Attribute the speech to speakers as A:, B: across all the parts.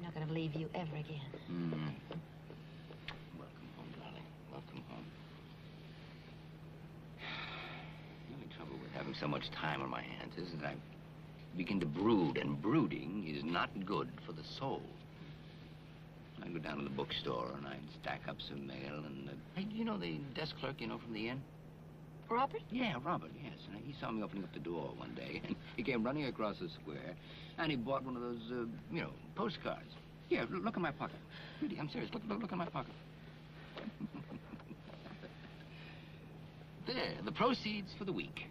A: not going to leave you ever again.
B: Welcome home, darling. Welcome home. The only trouble with having so much time on my hands is that I begin to brood, and brooding is not good for the soul. I go down to the bookstore and I'd stack up some mail and... hey, you know the desk clerk, you know, from the inn?
A: Robert?
B: Yeah, Robert, yes. And he saw me opening up the door one day, and he came running across the square, and he bought one of those, you know, postcards. Here, look in my pocket. Really, I'm serious. Look in my pocket. There, the proceeds for the week.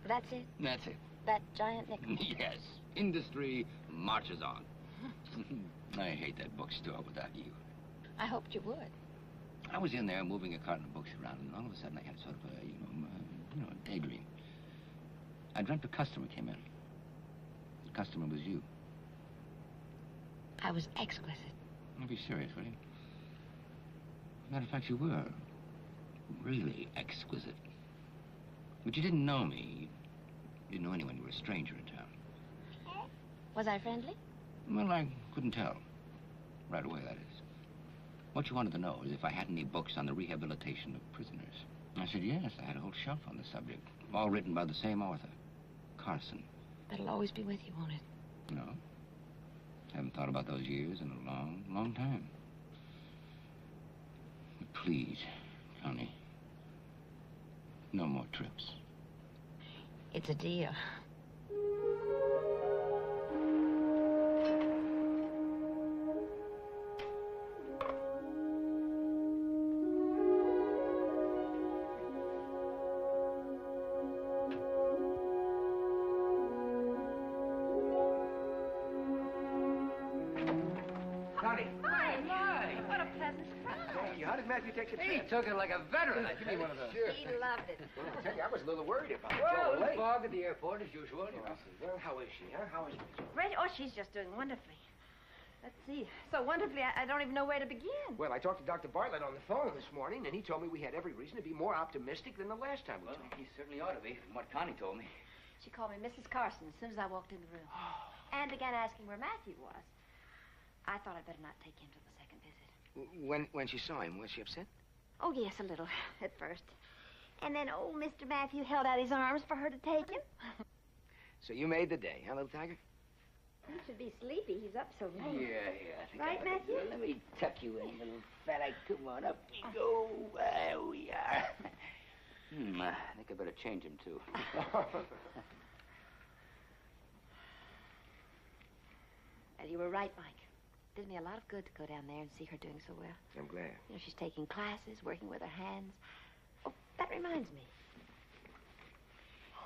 A: That's it?
B: That's it.
A: That giant nickel?
B: Yes. Industry marches on. I hate that bookstore without you.
A: I hoped you would.
B: I was in there moving a carton of books around, and all of a sudden I had sort of a, a daydream. I dreamt a customer came in. The customer was you.
A: I was exquisite.
B: Don't be serious, will you? Matter of fact, you were really exquisite. But you didn't know me. You didn't know anyone. You were a stranger in town.
A: Was I friendly?
B: Well, I couldn't tell. Right away, that is. What you wanted to know is if I had any books on the rehabilitation of prisoners. I said, yes, I had a whole shelf on the subject. All written by the same author, Carson.
A: That'll always be with you, won't it?
B: No. Haven't thought about those years in a long, long time. But please, Connie, no more trips.
A: It's a deal.
C: He took it like a veteran. Give me one of those.
A: Sure. He loved it.
C: Well, I tell you, I was a little worried about it.
D: Well,
C: late.
D: fog at the airport as usual.
C: Well, how is she, huh? How is she?
E: Rachel, oh, she's just doing wonderfully. Let's see. So wonderfully, I don't even know where to begin.
C: Well, I talked to Dr. Bartlett on the phone this morning, and he told me we had every reason to be more optimistic than the last time we talked.
D: He certainly ought to be, from what Connie told me.
E: She called me Mrs. Carson as soon as I walked in the room. And began asking where Matthew was. I thought I'd better not take him to the second visit.
C: When she saw him, was she upset?
E: Oh, yes, a little, at first. And then old Mr. Matthew held out his arms for her to take him.
C: So you made the day, huh, little tiger?
E: He should be sleepy. He's up so late.
D: Yeah.
E: Right, Matthew?
D: Let me tuck you in, little fella. Come on, up we go. There we are. I think I better change him, too.
E: And you were right, Mike. Did me a lot of good to go down there and see her doing so well.
C: I'm glad.
E: You know, she's taking classes, working with her hands. Oh, that reminds me.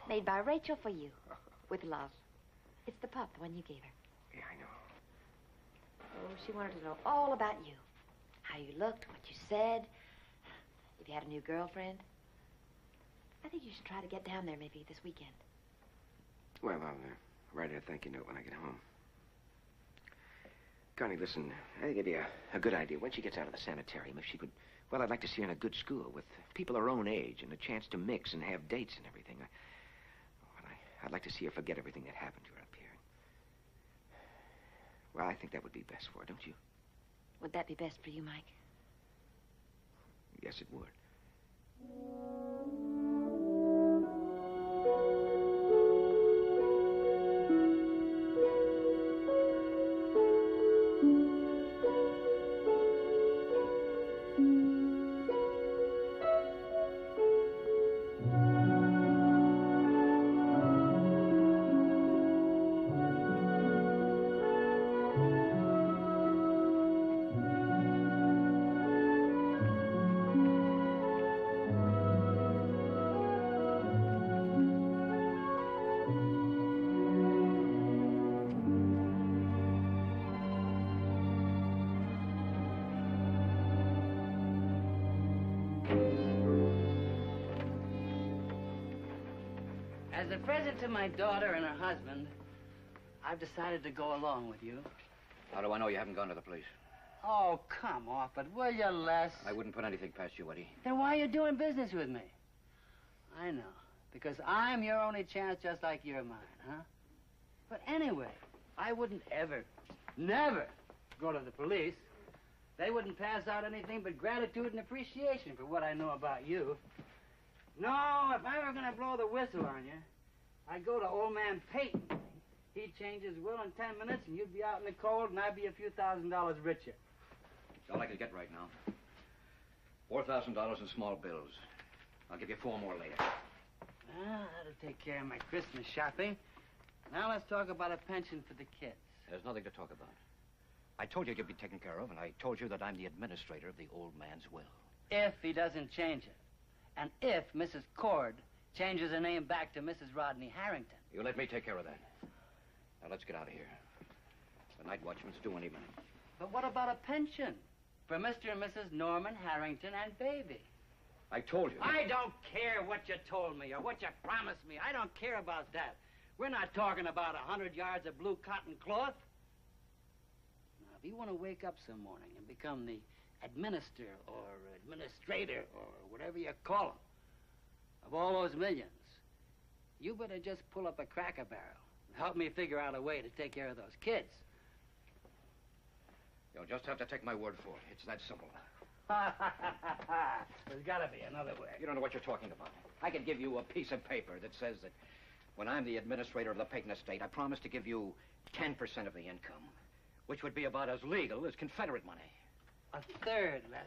E: Made by Rachel for you, with love. It's the pup, the one you gave her.
C: Yeah, I know.
E: Oh, she wanted to know all about you. How you looked, what you said. If you had a new girlfriend. I think you should try to get down there maybe this weekend.
C: Well, I'll write her a thank you note when I get home. Connie, listen, I think it'd be a good idea when she gets out of the sanitarium if she could... Well, I'd like to see her in a good school with people her own age and a chance to mix and have dates and everything. I'd like to see her forget everything that happened to her up here. Well, I think that would be best for her, don't you?
E: Would that be best for you, Mike?
C: Yes, it would.
D: As a present to my daughter and her husband, I've decided to go along with you.
F: How do I know you haven't gone to the police?
D: Oh, come off it, will you, Les?
F: I wouldn't put anything past you, Eddie.
D: Then why are you doing business with me? I know, because I'm your only chance just like you're mine, huh? But anyway, I wouldn't ever never go to the police. They wouldn't pass out anything but gratitude and appreciation for what I know about you. No, if I were going to blow the whistle on you, I'd go to old man Peyton. He'd change his will in 10 minutes, and you'd be out in the cold, and I'd be a few $1,000s richer.
F: It's all I could get right now. $4,000 in small bills. I'll give you 4 more later.
D: Well, that'll take care of my Christmas shopping. Now let's talk about a pension for the kids.
F: There's nothing to talk about. I told you you'd be taken care of, and I told you that I'm the administrator of the old man's will.
D: If he doesn't change it. And if Mrs. Cord changes her name back to Mrs. Rodney Harrington.
F: You let me take care of that. Now, let's get out of here. The night watchman's due any minute.
D: But what about a pension for Mr. and Mrs. Norman Harrington and baby?
F: I told you.
D: I don't care what you told me or what you promised me. I don't care about that. We're not talking about 100 yards of blue cotton cloth. Now, if you want to wake up some morning and become the administrator or whatever you call them of all those millions, you better just pull up a Cracker Barrel and help me figure out a way to take care of those kids.
F: You'll just have to take my word for it. It's that simple.
D: There's got to be another way.
F: You don't know what you're talking about. I could give you a piece of paper that says that when I'm the administrator of the Peyton estate, I promise to give you 10% of the income, which would be about as legal as Confederate money.
D: A third, Les.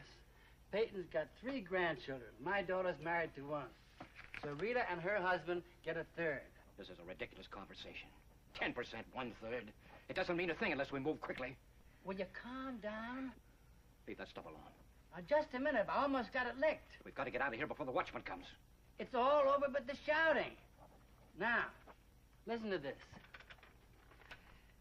D: Peyton's got 3 grandchildren. My daughter's married to one. So Rita and her husband get a third.
F: This is a ridiculous conversation. 10%, 1/3. It doesn't mean a thing unless we move quickly.
D: Will you calm down?
F: Leave that stuff alone.
D: Now, just a minute. I almost got it licked.
F: We've got to get out of here before the watchman comes.
D: It's all over but the shouting. Now, listen to this.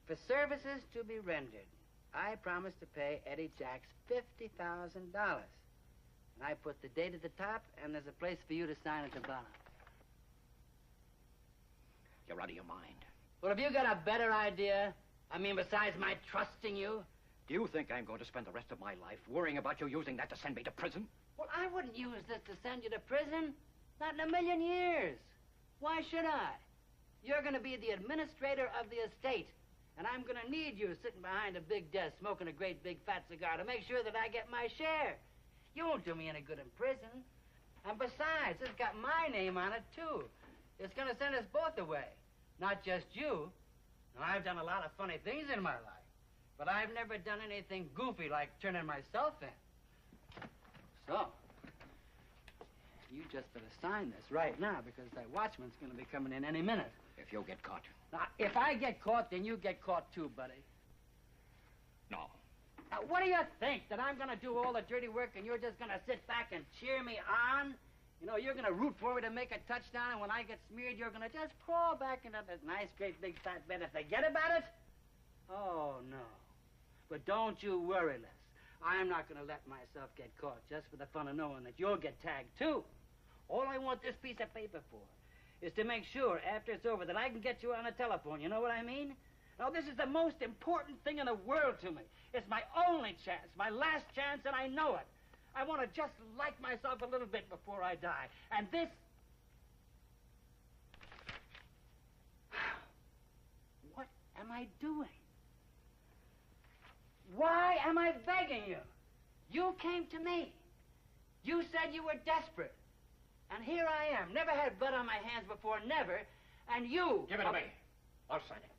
D: For services to be rendered, I promise to pay Eddie Jacks $50,000. And I put the date at the top, and there's a place for you to sign at the bottom.
F: You're out of your mind.
D: Well, have you got a better idea? I mean, besides my trusting you?
F: Do you think I'm going to spend the rest of my life worrying about you using that to send me to prison?
D: Well, I wouldn't use this to send you to prison. Not in a million years. Why should I? You're going to be the administrator of the estate. And I'm going to need you sitting behind a big desk smoking a great big fat cigar to make sure that I get my share. You won't do me any good in prison. And besides, it's got my name on it, too. It's going to send us both away. Not just you. Now, I've done a lot of funny things in my life. But I've never done anything goofy like turning myself in. So, you just better sign this right now because that watchman's going to be coming in any minute.
F: If you'll get caught.
D: Now, if I get caught, then you get caught too, buddy.
F: No.
D: Now, what do you think? That I'm going to do all the dirty work and you're just going to sit back and cheer me on? You know, you're going to root for me to make a touchdown, and when I get smeared, you're going to just crawl back into that nice, great, big, fat bed and forget about it? Oh, no. But don't you worry, Les. I'm not going to let myself get caught just for the fun of knowing that you'll get tagged, too. All I want this piece of paper for is to make sure, after it's over, that I can get you on the telephone. You know what I mean? Now, this is the most important thing in the world to me. It's my only chance, my last chance, and I know it. I want to just like myself a little bit before I die. And this... What am I doing? Why am I begging you? You came to me. You said you were desperate. And here I am. Never had blood on my hands before, never. And you...
F: Give it to me. I'll sign it.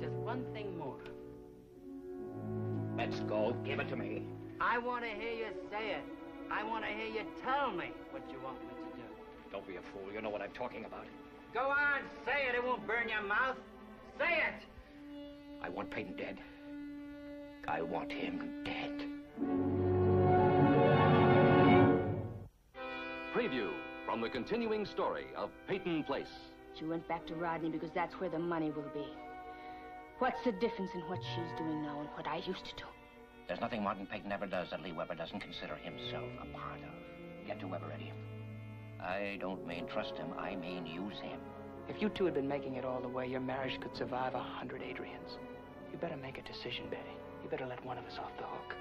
D: Just one thing more.
F: Let's go. Give it to me.
D: I want to hear you say it. I want to hear you tell me what you want me to do.
F: Don't be a fool. You know what I'm talking about.
D: Go on, say it. It won't burn your mouth. Say it.
F: I want Peyton dead. I want him dead.
G: Preview from the continuing story of Peyton Place.
H: She went back to Rodney because that's where the money will be. What's the difference in what she's doing now and what I used to do?
F: There's nothing Martin Peyton ever does that Lee Weber doesn't consider himself a part of. Get to Weber, Eddie. I don't mean trust him, I mean use him.
I: If you two had been making it all the way, your marriage could survive 100 Adrians. You better make a decision, Betty. You better let one of us off the hook.